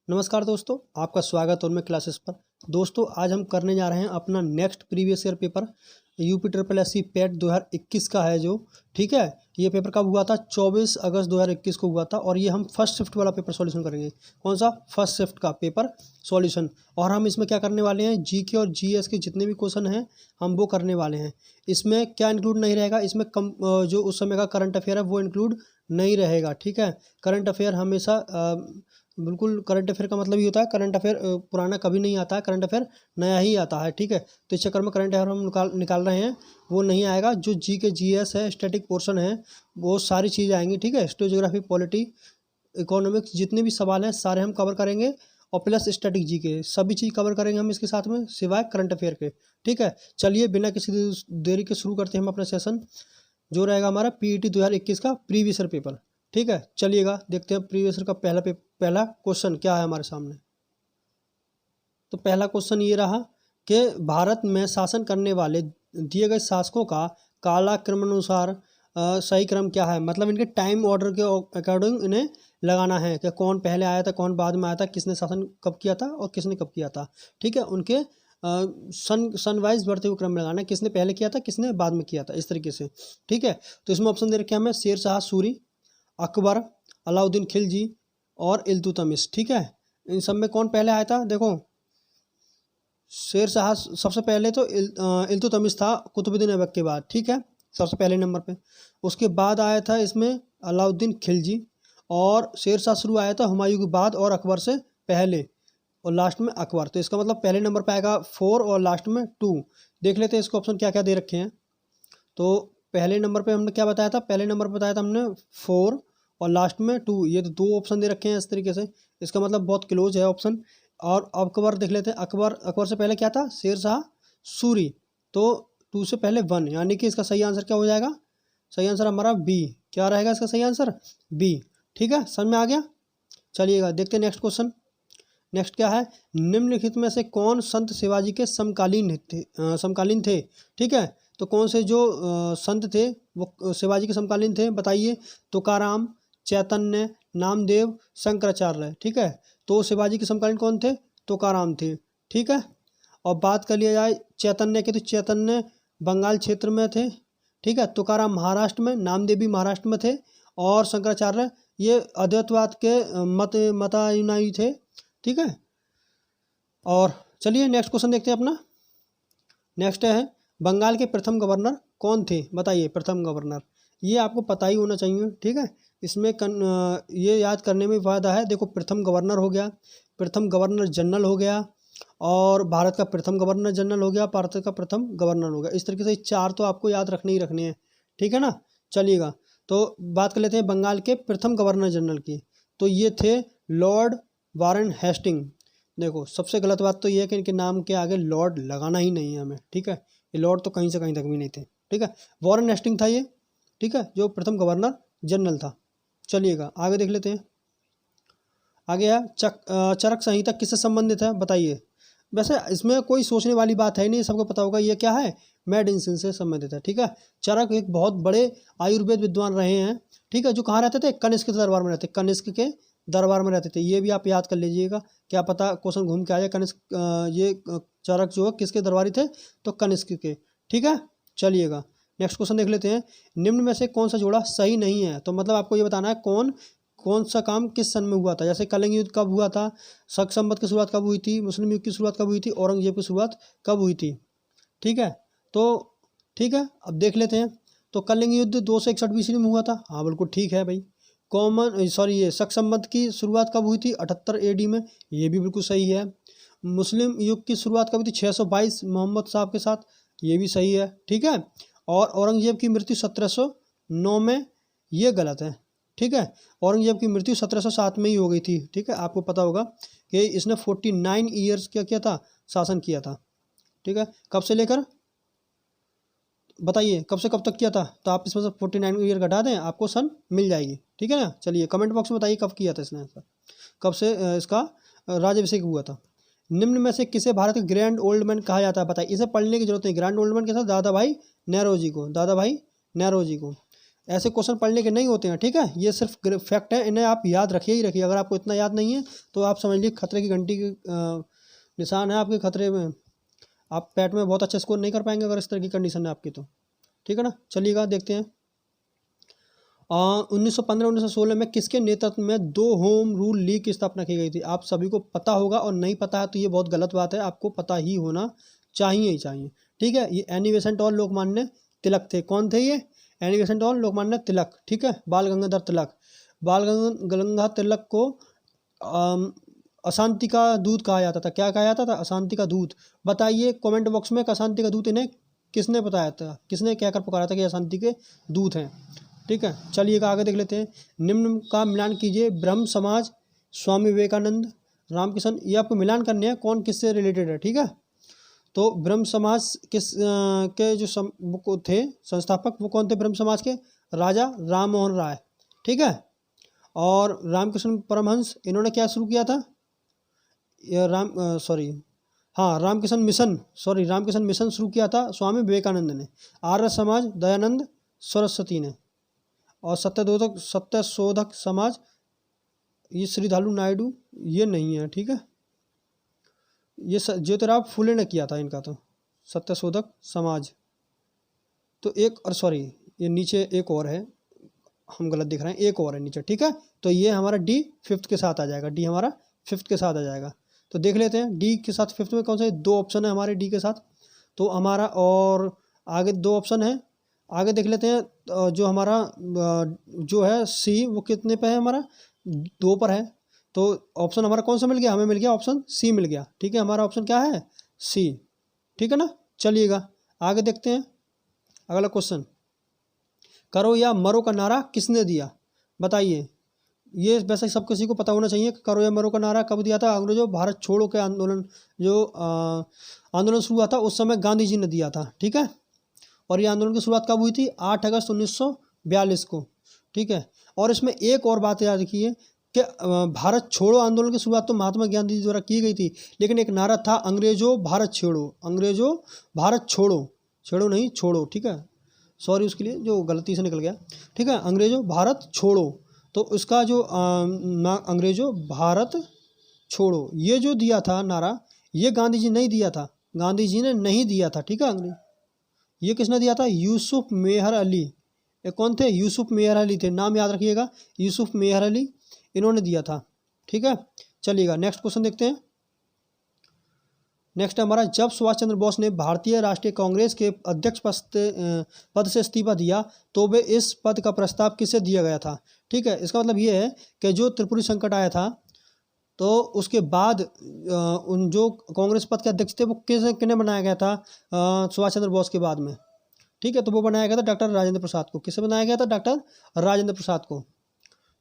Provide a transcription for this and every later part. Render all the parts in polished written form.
नमस्कार दोस्तों, आपका स्वागत और मैं क्लासेस पर। दोस्तों आज हम करने जा रहे हैं अपना next previous year paper UP triple S C PET 2021 का है जो, ठीक है। ये पेपर कब हुआ था? 24 अगस्त 2021 को हुआ था और ये हम फर्स्ट शिफ्ट वाला पेपर सॉल्यूशन करेंगे। कौन सा? फर्स्ट शिफ्ट का पेपर सॉल्यूशन। और हम इसमें क्या करने वाले हैं, जीके और जीएस के जितने भी क्वेश्चन हैं हम वो करने वाले हैं। इसमें क्या इंक्लूड नहीं रहेगा, इसमें जो उस समय का करंट अफेयर है वो इंक्लूड नहीं रहेगा, ठीक है। करंट अफेयर हमेशा बिल्कुल, करंट अफेयर का मतलब ये होता है, करंट अफेयर पुराना कभी नहीं आता है, करंट अफेयर नया ही आता है, ठीक है। तो इस चक्कर में करंट अफेयर हम निकाल रहे हैं, वो नहीं आएगा। जो जी के जीएस है, स्टैटिक पोर्शन है, वो सारी चीज़ें आएंगी, ठीक है। हिस्ट्री, ज्योग्राफी, पॉलिटी, इकोनॉमिक्स, जितने भी सवाल हैं सारे हम कवर करेंगे और प्लस स्टैटिक जी के सभी चीज़ कवर करेंगे हम इसके साथ में, सिवाय करंट अफेयर के, ठीक है। चलिए बिना किसी देरी के शुरू करते हैं हम अपना सेशन, जो रहेगा हमारा पीईटी 2021 का प्रीवियस ईयर पेपर, ठीक है। चलिएगा देखते हैं प्रीवियस ईयर का पहला क्वेश्चन क्या है हमारे सामने। तो पहला क्वेश्चन ये रहा कि भारत में शासन करने वाले दिए गए शासकों का कालक्रमानुसार सही क्रम क्या है। मतलब इनके टाइम ऑर्डर के अकॉर्डिंग इन्हें लगाना है कि कौन पहले आया था, कौन बाद में आया था, किसने शासन कब किया था और किसने कब किया था, ठीक है। उनके सन वाइज बढ़ते हुए क्रम में लगाना है, किसने पहले किया था, किसने बाद में किया था, इस तरीके से, ठीक है। तो इसमें ऑप्शन दे रखे हमें शेर शाह सूरी, अकबर, अलाउद्दीन खिलजी और इल्तुतमिश, ठीक है। इन सब में कौन पहले आया था? देखो, शेर शाह सबसे पहले तो इल्तुतमिश था कुतुबुद्दीन ऐबक के बाद, ठीक है, सबसे पहले नंबर पे। उसके बाद आया था इसमें अलाउद्दीन खिलजी, और शेर शाह शुरू आया था हुमायूं के बाद और अकबर से पहले, और लास्ट में अकबर। तो इसका मतलब पहले नंबर पे आएगा 4 और लास्ट में 2। देख लेते हैं इसको ऑप्शन क्या क्या दे रखे हैं। तो पहले नंबर पे हमने क्या बताया था? पहले नंबर पे बताया था हमने 4 और लास्ट में 2। ये तो 2 ऑप्शन दे रखे हैं इस तरीके से, इसका मतलब बहुत क्लोज है ऑप्शन। और अकबर देख लेते हैं, अकबर से पहले क्या था? शेर शाह सूरी। तो 2 से पहले 1, यानी कि इसका सही आंसर क्या हो जाएगा? सही आंसर हमारा बी। क्या रहेगा इसका सही आंसर? बी, ठीक है। समझ में आ गया? चलिएगा देखते हैं नेक्स्ट क्वेश्चन। नेक्स्ट क्या है? निम्नलिखित में से कौन संत शिवाजी के समकालीन थे, ठीक है। तो कौन से जो संत थे वो शिवाजी के समकालीन थे, बताइए। तुकाराम, चैतन्य, नामदेव, शंकराचार्य, ठीक है। तो शिवाजी के समकालीन कौन थे? तुकाराम थे, ठीक है। और बात कर लिया जाए चैतन्य की, तो चैतन्य बंगाल क्षेत्र में थे, ठीक है। तुकाराम महाराष्ट्र में, नामदेव भी महाराष्ट्र में थे, और शंकराचार्य ये अद्वैतवाद के मतानुयायी थे, ठीक है। और चलिए नेक्स्ट क्वेश्चन देखते हैं अपना। नेक्स्ट है, बंगाल के प्रथम गवर्नर कौन थे, बताइए। प्रथम गवर्नर ये आपको पता ही होना चाहिए, ठीक है। इसमें ये याद करने में फ़ायदा है। देखो, प्रथम गवर्नर हो गया, प्रथम गवर्नर जनरल हो गया, और भारत का प्रथम गवर्नर जनरल हो गया, भारत का प्रथम गवर्नर हो गया। इस तरीके से 4 तो आपको याद रखने ही रखने हैं, ठीक है ना। चलिएगा तो बात कर लेते हैं बंगाल के प्रथम गवर्नर जनरल की। तो ये थे लॉर्ड वारन हेस्टिंग। देखो, सबसे गलत बात तो ये है कि इनके नाम के आगे लॉर्ड लगाना ही नहीं है हमें, ठीक है। ये लॉर्ड तो कहीं से कहीं तक भी नहीं थे, ठीक है। वारन हेस्टिंग था ये, ठीक है, जो प्रथम गवर्नर जनरल था। चलिएगा आगे देख लेते हैं। आगे है चरक संहिता किससे संबंधित है, बताइए। वैसे इसमें कोई सोचने वाली बात है नहीं, सबको पता होगा ये क्या है, मेडिसिन से संबंधित है, ठीक है। चरक एक बहुत बड़े आयुर्वेद विद्वान रहे हैं, ठीक है, जो कहाँ रहते थे? कनिष्क के दरबार में रहते, कनिष्क के दरबार में रहते थे। ये भी आप याद कर लीजिएगा, क्या पता क्वेश्चन घूम के आ जाए। कनिष्क ये चरक जो है किसके दरबारी थे? तो कनिष्क के, ठीक है। चलिएगा नेक्स्ट क्वेश्चन देख लेते हैं। निम्न में से कौन सा जोड़ा सही नहीं है? तो मतलब आपको ये बताना है कौन सा काम किस सन में हुआ था। जैसे कलिंग युद्ध कब हुआ था, शक संवत की शुरुआत कब हुई थी, मुस्लिम युग की शुरुआत कब हुई थी, औरंगजेब की शुरुआत कब हुई थी, ठीक है। तो ठीक है, अब देख लेते हैं। तो कलिंग युद्ध 261 BC में हुआ था, हाँ बिल्कुल ठीक है भाई। ये शक संवत की शुरुआत कब हुई थी? 78 AD में, ये भी बिल्कुल सही है। मुस्लिम युग की शुरुआत कब हुई थी? 622 मोहम्मद साहब के साथ, ये भी सही है, ठीक है। और औरंगजेब की मृत्यु 1709 में, ये गलत है, ठीक है। औरंगजेब की मृत्यु 1707 में ही हो गई थी, ठीक है। आपको पता होगा कि इसने 49 ईयर्स क्या किया था? शासन किया था, ठीक है। कब से लेकर, बताइए, कब से कब तक किया था? तो आप इसमें से 49 ईयर घटा दें, आपको सन मिल जाएगी, ठीक है ना। चलिए कमेंट बॉक्स में बताइए कब किया था इसने, कब से इसका राज्याभिषेक हुआ था। निम्न में से किसे भारत के ग्रैंड ओल्ड मैन कहा जाता है, बताइए। इसे पढ़ने की जरूरत नहीं। ग्रैंड ओल्ड मैन के साथ दादा भाई नेहरू जी को, ऐसे क्वेश्चन पढ़ने के नहीं होते हैं, ठीक है। ये सिर्फ फैक्ट है, इन्हें आप याद रखिए ही रखिए। अगर आपको इतना याद नहीं है तो आप समझ लीजिए खतरे की घंटी के निशान है आपके, खतरे में, आप पैट में बहुत अच्छा स्कोर नहीं कर पाएंगे अगर इस तरह की कंडीशन है आपकी तो, ठीक है ना। चलिएगा देखते हैं। 1915-1916 में किसके नेतृत्व में 2 होम रूल लीग की स्थापना की गई थी? आप सभी को पता होगा, और नहीं पता है तो ये बहुत गलत बात है, आपको पता ही होना चाहिए ही चाहिए, ठीक है। ये एनी बेसेंट और लोकमान्य तिलक थे। कौन थे ये? एनी बेसेंट और लोकमान्य तिलक, ठीक है। बाल गंगाधर तिलक। बाल गंगाधर तिलक को अशांति का दूत कहा जाता था। क्या कहा जाता था? अशांति का दूत। बताइए कमेंट बॉक्स में, अशांति का दूत इन्हें किसने बताया था, किसने कहकर पुकारा था कि अशांति के दूत हैं, ठीक है। चलिएगा आगे देख लेते हैं। निम्न का मिलान कीजिए। ब्रह्म समाज, स्वामी विवेकानंद, रामकिशन, ये आपको मिलान करने हैं कौन किससे रिलेटेड है, ठीक है। तो ब्रह्म समाज के जो वो थे संस्थापक, वो कौन थे ब्रह्म समाज के? राजा राम मोहन राय, ठीक है। और रामकृष्ण परमहंस, इन्होंने क्या शुरू किया था? रामकृष्ण मिशन शुरू किया था स्वामी विवेकानंद ने। आर्य समाज दयानंद सरस्वती ने। और सत्यशोधक समाज ये श्रीधालू नायडू, ये नहीं है, ठीक है। ये ज्योतिराव फुले ने किया था इनका तो, सत्यशोधक समाज। तो एक और सॉरी, ये नीचे एक और है, हम गलत दिख रहे हैं, एक और है नीचे, ठीक है। तो ये हमारा डी 5th के साथ आ जाएगा, डी हमारा 5th के साथ आ जाएगा। तो देख लेते हैं डी के साथ 5th में कौन से 2 ऑप्शन है हमारे डी के साथ। तो हमारा और आगे 2 ऑप्शन है, आगे देख लेते हैं। जो हमारा जो है सी, वो कितने पे है? हमारा 2 पर है। तो ऑप्शन हमारा कौन सा मिल गया? हमें मिल गया ऑप्शन सी मिल गया, ठीक है। हमारा ऑप्शन क्या है? सी, ठीक है ना। चलिएगा आगे देखते हैं अगला क्वेश्चन। करो या मरो का नारा किसने दिया? बताइए। ये वैसे सब किसी को पता होना चाहिए कि करो या मरो का नारा कब दिया था? अंग्रेजों भारत छोड़ो के आंदोलन, जो आंदोलन शुरू हुआ था उस समय गांधी जी ने दिया था, ठीक है। और ये आंदोलन की शुरुआत कब हुई थी? 8 अगस्त 1942 को, ठीक है। और इसमें एक और बात याद रखिए कि भारत छोड़ो आंदोलन की शुरुआत तो महात्मा गांधी जी द्वारा की गई थी, लेकिन एक नारा था अंग्रेजों भारत छोड़ो, अंग्रेजों भारत छोड़ो, छेड़ो नहीं छोड़ो, ठीक है। सॉरी उसके लिए जो गलती से निकल गया, ठीक है। अंग्रेजों भारत छोड़ो, तो उसका जो अंग्रेजों भारत छोड़ो ये जो दिया था नारा, ये गांधी जी नहीं दिया था, गांधी जी ने नहीं दिया था, ठीक है। अंग्रेज ये किसने दिया था? यूसुफ मेहर अली। ये कौन थे? यूसुफ मेहर अली थे, नाम याद रखिएगा, यूसुफ मेहर अली, इन्होंने दिया था, ठीक है। चलिएगा नेक्स्ट क्वेश्चन देखते हैं। नेक्स्ट हमारा, जब सुभाष चंद्र बोस ने भारतीय राष्ट्रीय कांग्रेस के अध्यक्ष पद से इस्तीफा दिया तो वे इस पद का प्रस्ताव किसे दिया गया था? ठीक है, इसका मतलब ये है कि जो त्रिपुरी संकट आया था तो उसके बाद उन जो कांग्रेस पद के अध्यक्ष थे वो किन्हें बनाया गया था? सुभाष चंद्र बोस के बाद में, ठीक है। तो वो बनाया गया था डॉक्टर राजेंद्र प्रसाद को। किसे बनाया गया था? डॉक्टर राजेंद्र प्रसाद को,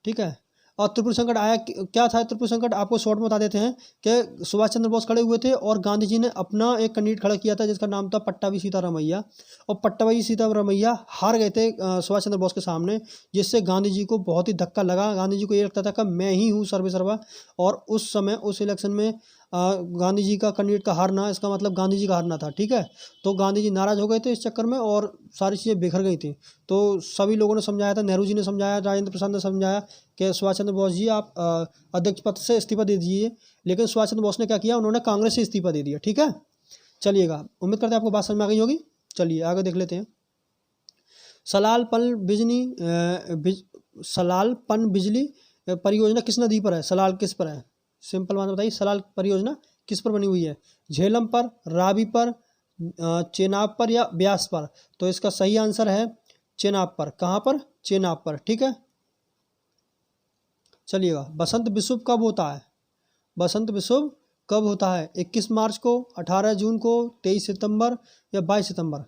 ठीक है। और त्रिपुरी संकट आया क्या था? त्रिपुरी संकट आपको शॉर्ट में बता देते हैं कि सुभाष चंद्र बोस खड़े हुए थे और गांधी जी ने अपना एक कैंडिडेट खड़ा किया था जिसका नाम था पट्टाभी सीतारामैया, और पट्टाभी सीतारामैया हार गए थे सुभाष चंद्र बोस के सामने, जिससे गांधी जी को बहुत ही धक्का लगा। गांधी जी को ये लगता था कि मैं ही हूँ सर्वे सर्वा, और उस समय उस इलेक्शन में गांधी जी का कैंडिडेट का हारना, इसका मतलब गांधी जी का हारना था, ठीक है। तो गांधी जी नाराज़ हो गए थे इस चक्कर में और सारी चीज़ें बिखर गई थी। तो सभी लोगों ने समझाया था, नेहरू जी ने समझाया, राजेंद्र प्रसाद ने समझाया कि सुभाष चंद्र बोस जी आप अध्यक्ष पद से इस्तीफा दे दीजिए, लेकिन सुभाष चंद्र बोस ने क्या किया? उन्होंने कांग्रेस से इस्तीफा दे दिया, ठीक है। चलिएगा, उम्मीद करते हैं आपको बात समझ में आ गई होगी। चलिए आगे देख लेते हैं। सलाल बिजली परियोजना किस नदी पर है? सलाल किस पर है? सिंपल बात बताइए, सलाल परियोजना किस पर बनी हुई है? झेलम पर, रावी पर, चेनाब पर या ब्यास पर? तो इसका सही आंसर है चेनाब पर। कहाँ पर? चेनाब पर, ठीक है। चलिएगा, बसंत विश्व कब होता है? बसंत विश्व कब होता है? 21 मार्च को, 18 जून को, 23 सितंबर या 22 सितंबर?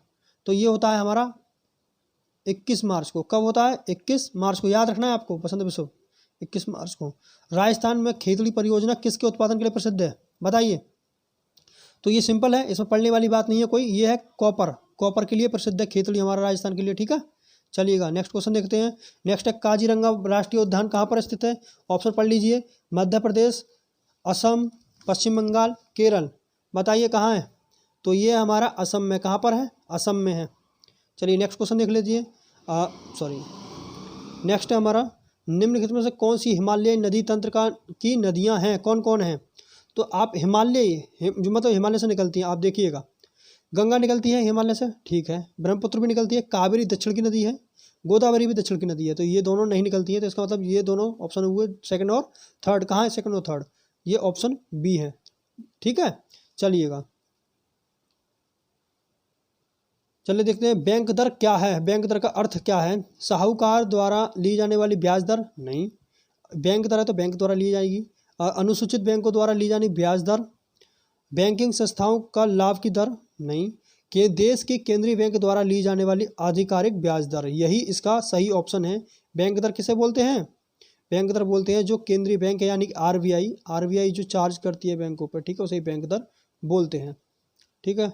तो ये होता है हमारा 21 मार्च को। कब होता है? 21 मार्च को, याद रखना है आपको, बसंत विश्व 21 मार्च को। राजस्थान में खेतड़ी परियोजना किसके उत्पादन के लिए प्रसिद्ध है? बताइए। तो ये सिंपल है, इसमें पढ़ने वाली बात नहीं है कोई, ये है कॉपर, कॉपर के लिए प्रसिद्ध है खेतड़ी हमारा राजस्थान के लिए, ठीक है। चलिएगा नेक्स्ट क्वेश्चन देखते हैं। नेक्स्ट है, काजीरंगा राष्ट्रीय उद्यान कहाँ पर स्थित है? ऑप्शन पढ़ लीजिए, मध्य प्रदेश, असम, पश्चिम बंगाल, केरल। बताइए कहाँ है? तो ये हमारा असम में। कहाँ पर है? असम में है। चलिए नेक्स्ट क्वेश्चन देख लीजिए। नेक्स्ट है हमारा, निम्नलिखित में से कौन सी हिमालयी नदी तंत्र की नदियां हैं, कौन कौन हैं? तो आप हिमालय जो मतलब हिमालय से निकलती हैं, आप देखिएगा, गंगा निकलती है हिमालय से, ठीक है, ब्रह्मपुत्र भी निकलती है, कावेरी दक्षिण की नदी है, गोदावरी भी दक्षिण की नदी है, तो ये दोनों नहीं निकलती है, तो इसका मतलब ये दोनों ऑप्शन हुए सेकंड और थर्ड। कहाँ है सेकंड और थर्ड? ये ऑप्शन बी है, ठीक है। चलिएगा, चलिए देखते हैं बैंक दर क्या है। बैंक दर का अर्थ क्या है? साहूकार द्वारा ली जाने वाली ब्याज दर? नहीं, बैंक दर है तो बैंक द्वारा ली जाएगी। अनुसूचित बैंकों द्वारा ली जानी ब्याज दर, बैंकिंग संस्थाओं का लाभ की दर? नहीं, कि देश के केंद्रीय बैंक द्वारा ली जाने वाली आधिकारिक ब्याज दर, यही इसका सही ऑप्शन है। बैंक दर किसे बोलते हैं? बैंक दर बोलते हैं जो केंद्रीय बैंक है, यानी कि आरबीआई जो चार्ज करती है बैंकों पर, ठीक है, उसे बैंक दर बोलते हैं, ठीक है।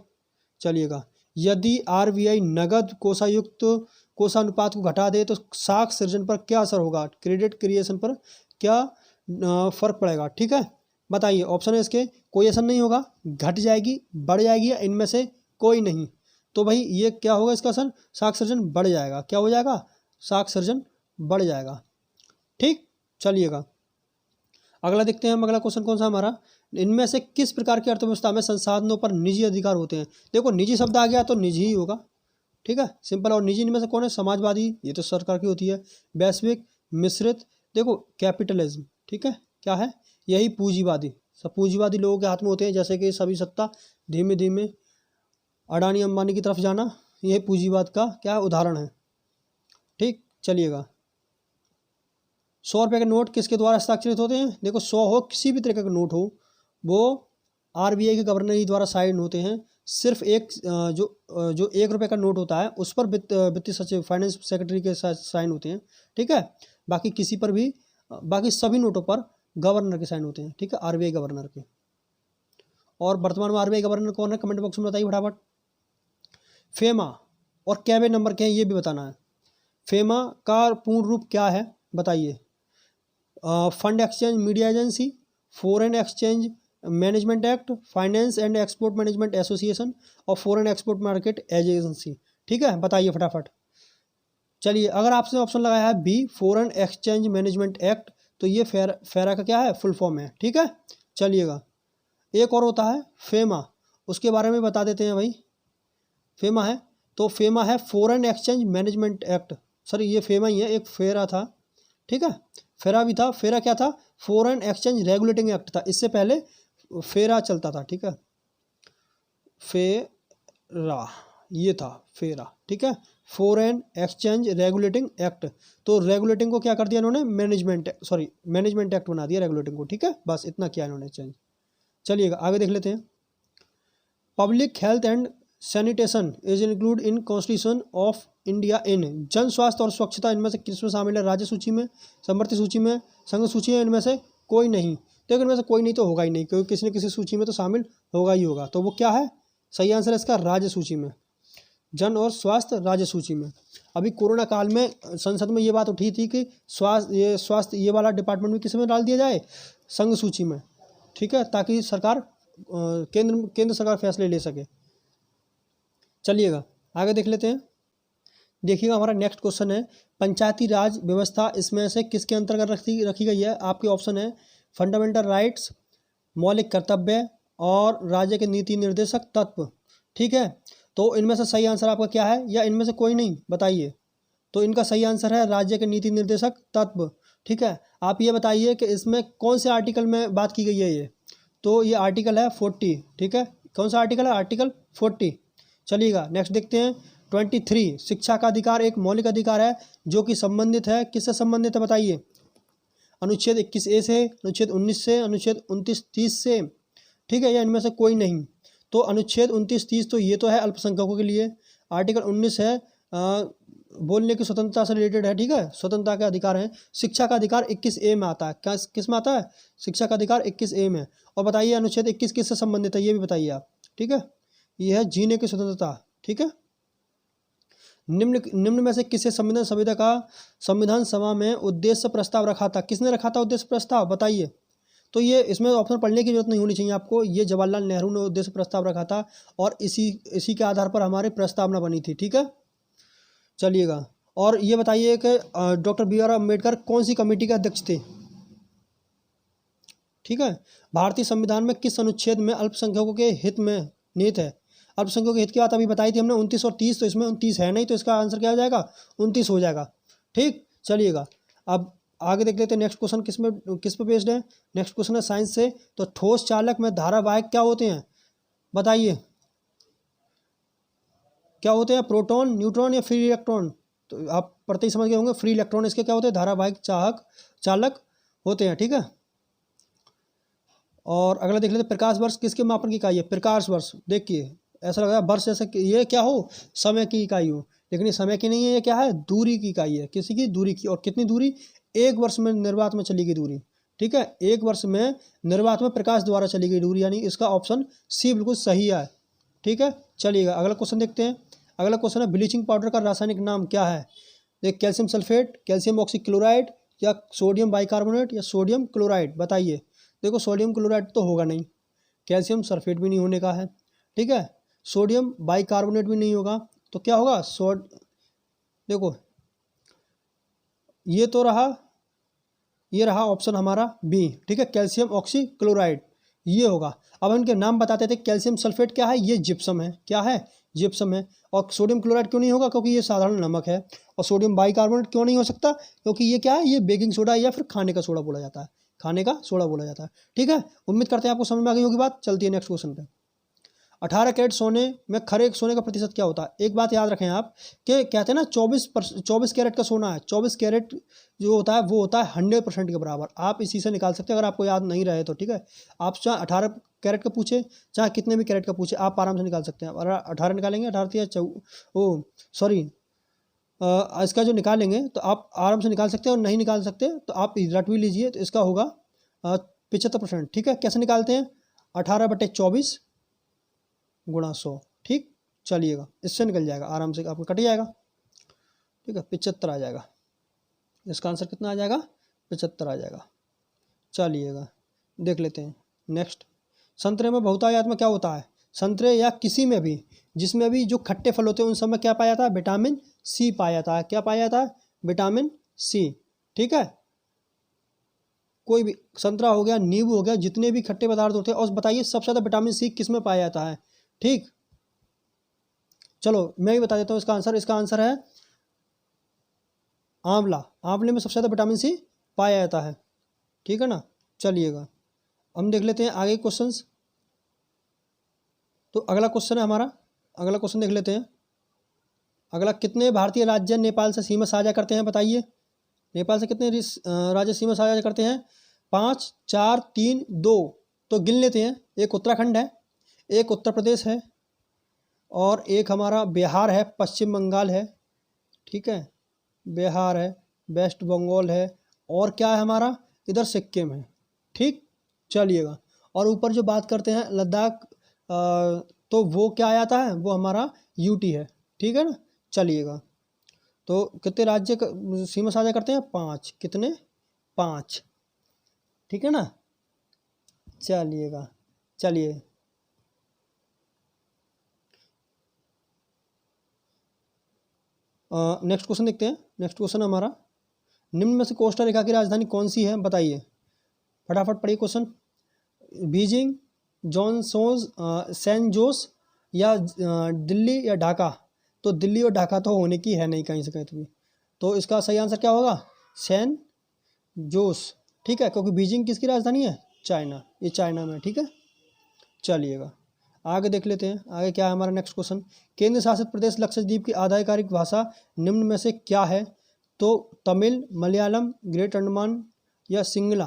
चलिएगा, यदि आरबीआई नगद कोषानुपात को घटा दे तो साख सृजन पर क्या असर होगा? क्रेडिट क्रिएशन पर क्या फर्क पड़ेगा? ठीक है, बताइए। ऑप्शन है इसके, कोई असर नहीं होगा, घट जाएगी, बढ़ जाएगी, या इनमें से कोई नहीं। तो भाई ये क्या होगा इसका असर? साख सृजन बढ़ जाएगा। क्या हो जाएगा? साख सृजन बढ़ जाएगा, ठीक। चलिएगा, अगला देखते हैं हम। अगला क्वेश्चन कौन सा हमारा, इनमें से किस प्रकार की अर्थव्यवस्था में संसाधनों पर निजी अधिकार होते हैं? देखो, निजी शब्द आ गया तो निजी ही होगा, ठीक है, सिंपल। और निजी इनमें से कौन है? समाजवादी, ये तो सरकार की होती है। वैश्विक, मिश्रित, देखो कैपिटलिज्म, ठीक है, क्या है? यही पूंजीवादी, सब पूंजीवादी लोगों के हाथ में होते हैं, जैसे कि सभी सत्ता धीमे धीमे अडानी अंबानी की तरफ जाना, यह पूंजीवाद का क्या उदाहरण है, ठीक। चलिएगा, 100 रुपये के नोट किसके द्वारा हस्ताक्षरित होते हैं? देखो, 100 हो, किसी भी तरह का नोट हो, वो आरबीआई के गवर्नर ही द्वारा साइन होते हैं। सिर्फ एक जो 1 रुपये का नोट होता है उस पर वित्तीय सचिव, फाइनेंस सेक्रेटरी के साइन होते हैं, ठीक है। बाकी किसी पर भी, बाकी सभी नोटों पर गवर्नर के साइन होते हैं, ठीक है, आरबीआई गवर्नर के। और वर्तमान में आरबीआई गवर्नर कौन है? कमेंट बॉक्स में बताइए फटाफट। फेमा और कैबिन नंबर क्या है ये भी बताना है। फेमा का पूर्ण रूप क्या है बताइए? Fund exchange media agency, foreign exchange management act, finance and export management association, और फॉरेन एक्सपोर्ट मार्केट एजेंसी, ठीक है, बताइए फटाफट। चलिए, अगर आपने ऑप्शन लगाया है B, foreign exchange management act, तो ये फेरा का क्या है? फुल फॉर्म है, ठीक है। चलिएगा, एक और होता है फेमा, उसके बारे में बता देते हैं भाई। फेमा है तो फेमा है foreign exchange management act, sir ये फेमा ही है, एक फेरा था, ठीक है, फेरा भी था। फेरा क्या था? फॉरेन एक्सचेंज रेगुलेटिंग एक्ट था, इससे पहले फेरा चलता था, ठीक है, फेरा ये था, फेरा, ठीक है, फॉरेन एक्सचेंज रेगुलेटिंग एक्ट। तो रेगुलेटिंग को क्या कर दिया इन्होंने? मैनेजमेंट एक्ट बना दिया रेगुलेटिंग को, ठीक है, बस इतना किया इन्होंने चेंज। चलिएगा, आगे देख लेते हैं। Public health and sanitation is include in constitution of India in, जन स्वास्थ्य और स्वच्छता इनमें से किसमें शामिल है? राज्य सूची में, समवर्ती सूची में, संघ सूची है, इनमें से कोई नहीं। तो इनमें से कोई नहीं तो होगा ही नहीं, क्योंकि किसी न किसी सूची में तो शामिल होगा ही होगा। तो वो क्या है? सही आंसर है इसका राज्य सूची में, जन और स्वास्थ्य राज्य सूची में। अभी कोरोना काल में संसद में ये बात उठी थी कि स्वास्थ्य ये वाला डिपार्टमेंट भी किस में डाल दिया जाए? संघ सूची में, ठीक है, ताकि सरकार केंद्र सरकार फैसले ले सके। चलिएगा, आगे देख लेते हैं। देखिएगा, हमारा नेक्स्ट क्वेश्चन है पंचायती राज व्यवस्था इसमें से किसके अंतर्गत रखी गई है? आपके ऑप्शन है फंडामेंटल राइट्स, मौलिक कर्तव्य, और राज्य के नीति निर्देशक तत्व, ठीक है। तो इनमें से सही आंसर आपका क्या है, या इनमें से कोई नहीं? बताइए। तो इनका सही आंसर है राज्य के नीति निर्देशक तत्व, ठीक है। आप ये बताइए कि इसमें कौन से आर्टिकल में बात की गई है ये? तो ये आर्टिकल है 40, ठीक है। कौन सा आर्टिकल है? आर्टिकल 40। चलिएगा, नेक्स्ट देखते हैं 23। शिक्षा का अधिकार एक मौलिक अधिकार है जो कि संबंधित है, किससे संबंधित है बताइए? अनुच्छेद 21A से, अनुच्छेद 19 से, अनुच्छेद 29-30 से, ठीक है, या इनमें से कोई नहीं? तो अनुच्छेद 29-30 तो ये तो है अल्पसंख्यकों के लिए। आर्टिकल 19 है बोलने की स्वतंत्रता से रिलेटेड है, ठीक है, स्वतंत्रता के अधिकार हैं। शिक्षा का अधिकार 21A में आता है, क्या किस में आता है? शिक्षा का अधिकार 21A में। और बताइए अनुच्छेद 21 किससे संबंधित है ये भी बताइए आप, ठीक है। ये है जीने की स्वतंत्रता, ठीक है। निम्न में से किसे संविधान सभा में उद्देश्य प्रस्ताव रखा था? किसने रखा था उद्देश्य प्रस्ताव बताइए? तो ये इसमें ऑप्शन पढ़ने की जरूरत नहीं होनी चाहिए आपको। ये जवाहरलाल नेहरू ने उद्देश्य प्रस्ताव रखा था और इसी के आधार पर हमारी प्रस्तावना बनी थी, ठीक है। चलिएगा, और ये बताइए कि डॉक्टर बी आर अम्बेडकर कौन सी कमेटी के अध्यक्ष थे? ठीक है। भारतीय संविधान में किस अनुच्छेद में अल्पसंख्यकों के हित में निहित है? अल्पसंख्यकों के हित की बात अभी बताई थी हमने 29 और 30, तो इसमें 29 है नहीं, तो इसका आंसर क्या हो जाएगा? 29 हो जाएगा। ठीक, चलिएगा अब आगे देख लेते हैं नेक्स्ट क्वेश्चन किस पे बेस्ड है। नेक्स्ट क्वेश्चन है साइंस से। तो ठोस चालक में धारावाहिक क्या होते हैं? बताइए क्या होते हैं? प्रोटॉन, न्यूट्रॉन या फ्री इलेक्ट्रॉन? तो आप पढ़ते ही समझ गए होंगे, फ्री इलेक्ट्रॉन इसके क्या होते हैं? धारावाहिक चालक होते हैं। ठीक है। और अगला देख लेते हैं, प्रकाश वर्ष किसके मापन की इकाई है? प्रकाश वर्ष, देखिए ऐसा लग रहा है वर्ष जैसे कि ये क्या हो, समय की इकाई हो, लेकिन ये समय की नहीं है, ये क्या है? दूरी की इकाई है। किसी की? दूरी की। और कितनी दूरी? 1 वर्ष में निर्वात में चली गई दूरी। ठीक है, 1 वर्ष में निर्वात में प्रकाश द्वारा चली गई दूरी, यानी इसका ऑप्शन सी बिल्कुल सही है। ठीक है, चलिएगा अगला क्वेश्चन देखते हैं। अगला क्वेश्चन है, ब्लीचिंग पाउडर का रासायनिक नाम क्या है? देख, कैल्शियम सल्फेट, कैल्शियम ऑक्सीक्लोराइड या सोडियम बाइकार्बोनेट या सोडियम क्लोराइड? बताइए। देखो, सोडियम क्लोराइड तो होगा नहीं, कैल्शियम सल्फेट भी नहीं होने का है। ठीक है, सोडियम बाइकार्बोनेट भी नहीं होगा, तो क्या होगा? देखो ये तो रहा, ये रहा ऑप्शन हमारा बी। ठीक है, कैल्शियम ऑक्सीक्लोराइड ये होगा। अब इनके नाम बताते थे। कैल्शियम सल्फेट क्या है? ये जिप्सम है। क्या है? जिप्सम है। और सोडियम क्लोराइड क्यों नहीं होगा? क्योंकि ये साधारण नमक है। और सोडियम बाइकार्बोनेट क्यों नहीं हो सकता? क्योंकि ये क्या है? ये बेकिंग सोडा या फिर खाने का सोडा बोला जाता है। खाने का सोडा बोला जाता है। ठीक है, उम्मीद करते हैं आपको समझ में आ गई होगी बात। चलती है नेक्स्ट क्वेश्चन पे। 18 कैरेट सोने में खरे सोने का प्रतिशत क्या होता है? एक बात याद रखें आप कि कहते हैं ना 24 कैरेट का सोना है। 24 कैरेट जो होता है वो होता है 100% के बराबर। आप इसी से निकाल सकते हैं अगर आपको याद नहीं रहे तो। ठीक है, आप चाहे 18 कैरेट का पूछे, चाहे कितने भी कैरेट का पूछे, आप आराम से निकाल सकते हैं। अगर 18 निकालेंगे, 18 या सॉरी इसका जो निकालेंगे तो आप आराम से निकाल सकते हैं, और नहीं निकाल सकते तो आप रट भी लीजिए, तो इसका होगा 75%। ठीक है, कैसे निकालते हैं? 18/24 गुणा 100। ठीक, चलिएगा इससे निकल जाएगा आराम से, आपको कट जाएगा। ठीक है, 75 आ जाएगा। इसका आंसर कितना आ जाएगा? 75 आ जाएगा। चलिएगा देख लेते हैं नेक्स्ट। संतरे में बहुतायत में क्या होता है? संतरे या किसी में भी जिसमें भी जो खट्टे फल होते हैं उन सब में क्या पाया जाता है? विटामिन सी पाया जाता है। क्या पाया जाता है? Vitamin C. ठीक है, कोई भी संतरा हो गया, नींबू हो गया, जितने भी खट्टे पदार्थ होते हैं। और बताइए सबसे ज़्यादा विटामिन सी किस में पाया जाता है? ठीक, चलो मैं भी बता देता हूँ इसका आंसर। इसका आंसर है आंवला। आंवले में सबसे ज़्यादा विटामिन सी पाया जाता है। ठीक है ना, चलिएगा हम देख लेते हैं आगे क्वेश्चंस। तो अगला क्वेश्चन है हमारा, अगला क्वेश्चन देख लेते हैं। अगला, कितने भारतीय राज्य नेपाल से सीमा साझा करते हैं? बताइए, नेपाल से कितने राज्य सीमा साझा करते हैं? 5, 4, 3, 2। तो गिन लेते हैं। एक उत्तराखंड है, एक उत्तर प्रदेश है, और एक हमारा बिहार है, पश्चिम बंगाल है। ठीक है, बिहार है, वेस्ट बंगाल है, और क्या है हमारा? इधर सिक्किम है। ठीक, चलिएगा। और ऊपर जो बात करते हैं लद्दाख, तो वो क्या आता है? वो हमारा यूटी है। ठीक है ना, चलिएगा। तो कितने राज्य सीमा साझा करते हैं? 5। कितने? 5। ठीक है ना, चलिएगा। चलिए नेक्स्ट क्वेश्चन देखते हैं। नेक्स्ट क्वेश्चन हमारा, निम्न में से कोस्टा रिका की राजधानी कौन सी है? बताइए, फटाफट पढ़िए क्वेश्चन। बीजिंग, जॉनसोस, सैन जोस या दिल्ली या ढाका? तो दिल्ली और ढाका तो होने की है नहीं कहीं से कहीं भी, तो इसका सही आंसर क्या होगा? San Jose. ठीक है, क्योंकि बीजिंग किसकी राजधानी है? चाइना, ये चाइना में। ठीक है, चलिएगा आगे देख लेते हैं। आगे क्या है हमारा नेक्स्ट क्वेश्चन। केंद्र शासित प्रदेश लक्षद्वीप की आधिकारिक भाषा निम्न में से क्या है? तो तमिल, मलयालम, ग्रेट अंडमान या सिंगला?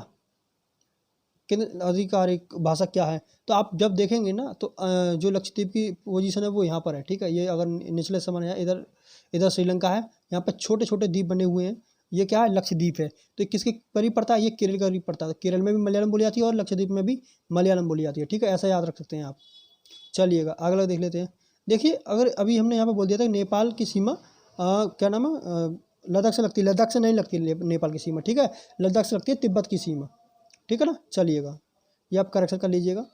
केंद्र आधिकारिक भाषा क्या है? तो आप जब देखेंगे ना तो जो लक्षद्वीप की पोजीशन है वो यहाँ पर है। ठीक है, ये अगर निचले समान है, इधर इधर श्रीलंका है, यहाँ पर छोटे छोटे द्वीप बने हुए हैं। ये क्या है? लक्षद्वीप है। तो ये किसके करीब पड़ता है? ये केरल के करीब पड़ता है। केरल में भी मलयालम बोली जाती है और लक्षद्वीप में भी मलयालम बोली जाती है। ठीक है, ऐसा याद रख सकते हैं आप। चलिएगा अगला देख लेते हैं। देखिए, अगर अभी हमने यहाँ पर बोल दिया था नेपाल की सीमा क्या नाम है? लद्दाख से लगती है। लद्दाख से नहीं लगती नेपाल की सीमा। ठीक है, लद्दाख से लगती है तिब्बत की सीमा। ठीक है ना, चलिएगा ये आप करेक्शन कर लीजिएगा।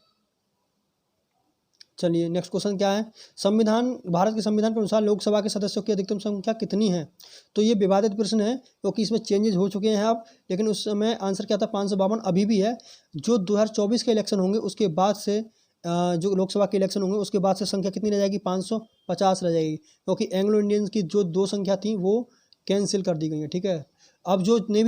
चलिए नेक्स्ट क्वेश्चन क्या है, संविधान, भारत के संविधान के अनुसार लोकसभा के सदस्यों की अधिकतम संख्या कितनी है? तो ये विवादित प्रश्न है क्योंकि इसमें चेंजेस हो चुके हैं अब, लेकिन उस समय आंसर क्या था, 552 अभी भी है। जो 2024 के इलेक्शन होंगे उसके बाद से जो लोकसभा के इलेक्शन होंगे उसके बाद से संख्या कितनी रह जाएगी, 550 रह जाएगी, क्योंकि एंग्लो इंडियंस की जो 2 संख्या थी वो कैंसिल कर दी गई है। ठीक है, अब जो जितने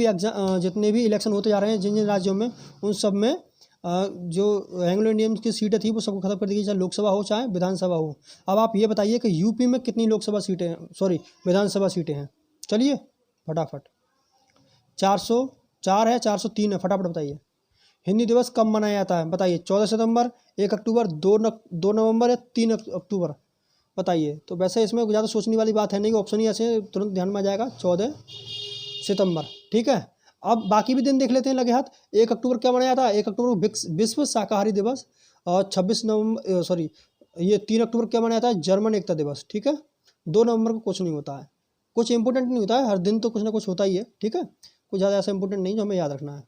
भी इलेक्शन होते जा रहे हैं जिन जिन राज्यों में, उन सब में जो एंग्लो इंडियंस की सीटें थी वो सबको खत्म कर दी गई, चाहे लोकसभा हो चाहे विधानसभा हो। अब आप ये बताइए कि यूपी में कितनी लोकसभा सीटें हैं, सॉरी विधानसभा सीटें हैं? चलिए फटाफट, 404 है, 403 है, फटाफट बताइए। हिंदी दिवस कब मनाया जाता है बताइए, 14 सितंबर, 1 अक्टूबर, 2 नवंबर या 3 अक्टूबर? बताइए। तो वैसे इसमें ज़्यादा सोचने वाली बात है नहीं, ऑप्शन ही ऐसे तुरंत ध्यान में आ जाएगा, 14 सितंबर। ठीक है, अब बाकी भी दिन देख लेते हैं लगे हाथ। 1 अक्टूबर क्या मनाया था, 1 अक्टूबर को विश्व शाकाहारी दिवस, और 3 अक्टूबर क्या मनाया था, जर्मन एकता दिवस। ठीक है, 2 नवंबर को कुछ नहीं होता है, कुछ इंपॉर्टेंट नहीं होता है, हर दिन तो कुछ ना कुछ होता ही है। ठीक है, कुछ ज़्यादा ऐसा इंपॉर्टेंट नहीं जो हमें याद रखना है।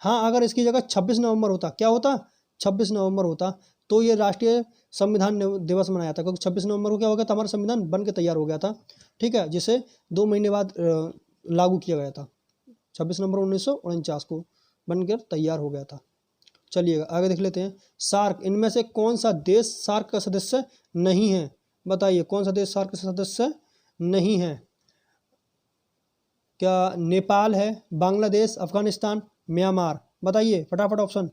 हाँ, अगर इसकी जगह 26 नवंबर होता, क्या होता, 26 नवंबर होता, तो ये राष्ट्रीय संविधान दिवस मनाया था, क्योंकि 26 नवंबर को क्या हो गया था, हमारा संविधान बन के तैयार हो गया था। ठीक है, जिसे 2 महीने बाद लागू किया गया था, 26 नवंबर 1949 को बनकर तैयार हो गया था। चलिएगा आगे देख लेते हैं। सार्क, इनमें से कौन सा देश सार्क का सदस्य नहीं है? बताइए कौन सा देश सार्क का सदस्य नहीं है? क्या नेपाल है, बांग्लादेश, अफगानिस्तान, म्यांमार? बताइए फटाफट ऑप्शन।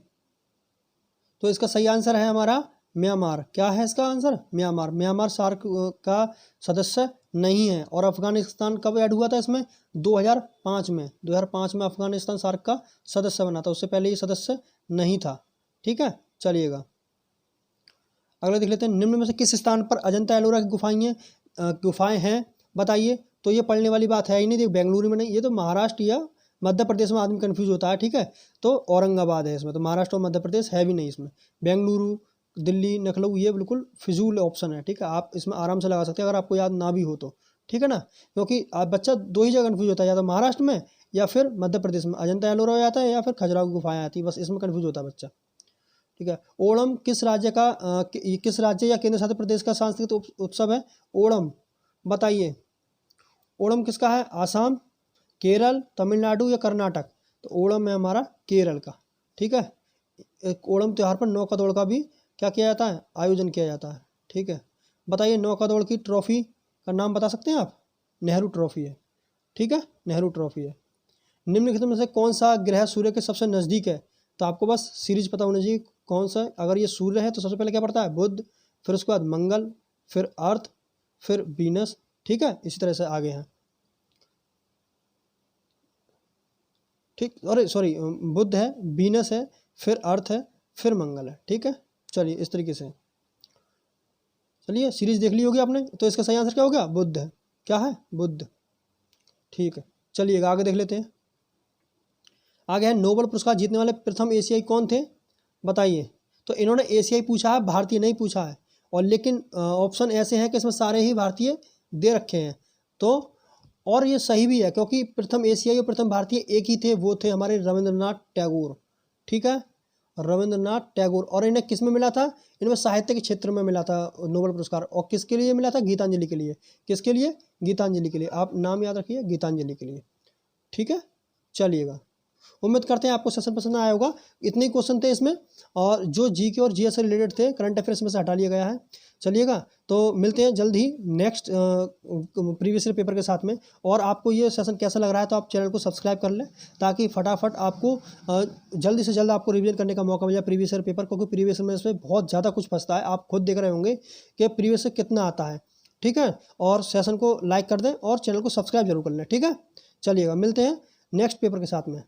तो इसका सही आंसर है हमारा म्यांमार। क्या है इसका आंसर? म्यांमार। म्यांमार सार्क का सदस्य नहीं है। और अफगानिस्तान कब ऐड हुआ था इसमें? 2005 में। 2005 में अफगानिस्तान सार्क का सदस्य बना था, उससे पहले ये सदस्य नहीं था। ठीक है, चलिएगा अगला देख लेते हैं। निम्न में से किस स्थान पर अजंता एलोरा की गुफाएं हैं? बताइए। तो ये पढ़ने वाली बात है ही नहीं, बेंगलुरु में नहीं, ये तो महाराष्ट्र या मध्य प्रदेश में आदमी कंफ्यूज होता है। ठीक है, तो औरंगाबाद है इसमें, तो महाराष्ट्र और मध्य प्रदेश है भी नहीं इसमें। बेंगलुरु, दिल्ली, लखनऊ ये बिल्कुल फिजूल ऑप्शन है। ठीक है, आप इसमें आराम से लगा सकते हैं अगर आपको याद ना भी हो तो। ठीक है ना, क्योंकि आप बच्चा 2 ही जगह कन्फ्यूज होता है, या तो महाराष्ट्र में या फिर मध्य प्रदेश में अजंता एलोरा हो जाता है, या फिर खजुराहो की गुफाएं आती है, बस इसमें कन्फ्यूज होता है बच्चा। ठीक है, ओणम किस राज्य या केंद्र शासित प्रदेश का सांस्कृतिक उत्सव है? ओणम, बताइए ओणम किसका है? आसाम, केरल, तमिलनाडु या कर्नाटक? तो ओणम है हमारा केरल का। ठीक है, एक ओणम त्यौहार पर नौका दौड़ का भी क्या किया जाता है? आयोजन किया जाता है। ठीक है, बताइए नौका दौड़ की ट्रॉफी का नाम बता सकते हैं आप? नेहरू ट्रॉफी है। ठीक है, नेहरू ट्रॉफी है। निम्नलिखित में से कौन सा ग्रह सूर्य के सबसे नज़दीक है? तो आपको बस सीरीज पता होना चाहिए कौन सा। अगर ये सूर्य है तो सबसे पहले क्या पड़ता है? बुध, फिर उसके बाद मंगल, फिर अर्थ, फिर वीनस। ठीक है, इसी तरह से आगे हैं। ठीक, अरे सॉरी, बुध है, वीनस है, फिर अर्थ है, फिर मंगल है। ठीक है, चलिए इस तरीके से चलिए सीरीज देख ली होगी आपने। तो इसका सही आंसर क्या हो गया? बुध है। क्या है? बुध। ठीक है, चलिएगा आगे देख लेते हैं। आगे है नोबेल पुरस्कार जीतने वाले प्रथम एशियाई कौन थे? बताइए। तो इन्होंने एशियाई पूछा है, भारतीय नहीं पूछा है, और लेकिन ऑप्शन ऐसे हैं कि इसमें सारे ही भारतीय दे रखे हैं। तो और ये सही भी है, क्योंकि प्रथम एशियाई और प्रथम भारतीय एक ही थे, वो थे हमारे रविंद्रनाथ टैगोर। ठीक है, रविंद्रनाथ टैगोर। और इन्हें किस में मिला था? इनमें साहित्य के क्षेत्र में मिला था नोबेल पुरस्कार। और किसके लिए मिला था? गीतांजलि के लिए। किसके लिए? गीतांजलि के लिए। आप नाम याद रखिए, गीतांजलि के लिए। ठीक है, चलिएगा उम्मीद करते हैं आपको सेशन पसंद आया होगा। इतने ही क्वेश्चन थे इसमें, और जो जीके और जीएस से रिलेटेड थे, करंट अफेयर्स में से हटा लिया गया है। चलिएगा, तो मिलते हैं जल्द ही नेक्स्ट प्रीवियस ईयर पेपर के साथ में। और आपको ये सेशन कैसा लग रहा है तो आप चैनल को सब्सक्राइब कर लें, ताकि फटाफट आपको जल्दी से जल्द आपको रिवीजन करने का मौका मिल जाए प्रीवियस ईयर पेपर, क्योंकि प्रीवियस ईयर में इसमें बहुत ज़्यादा कुछ फंसता है। आप खुद देख रहे होंगे कि प्रीवियस ईयर कितना आता है। ठीक है, और सेशन को लाइक कर दें और चैनल को सब्सक्राइब जरूर कर लें। ठीक है, चलिएगा मिलते हैं नेक्स्ट पेपर के साथ में।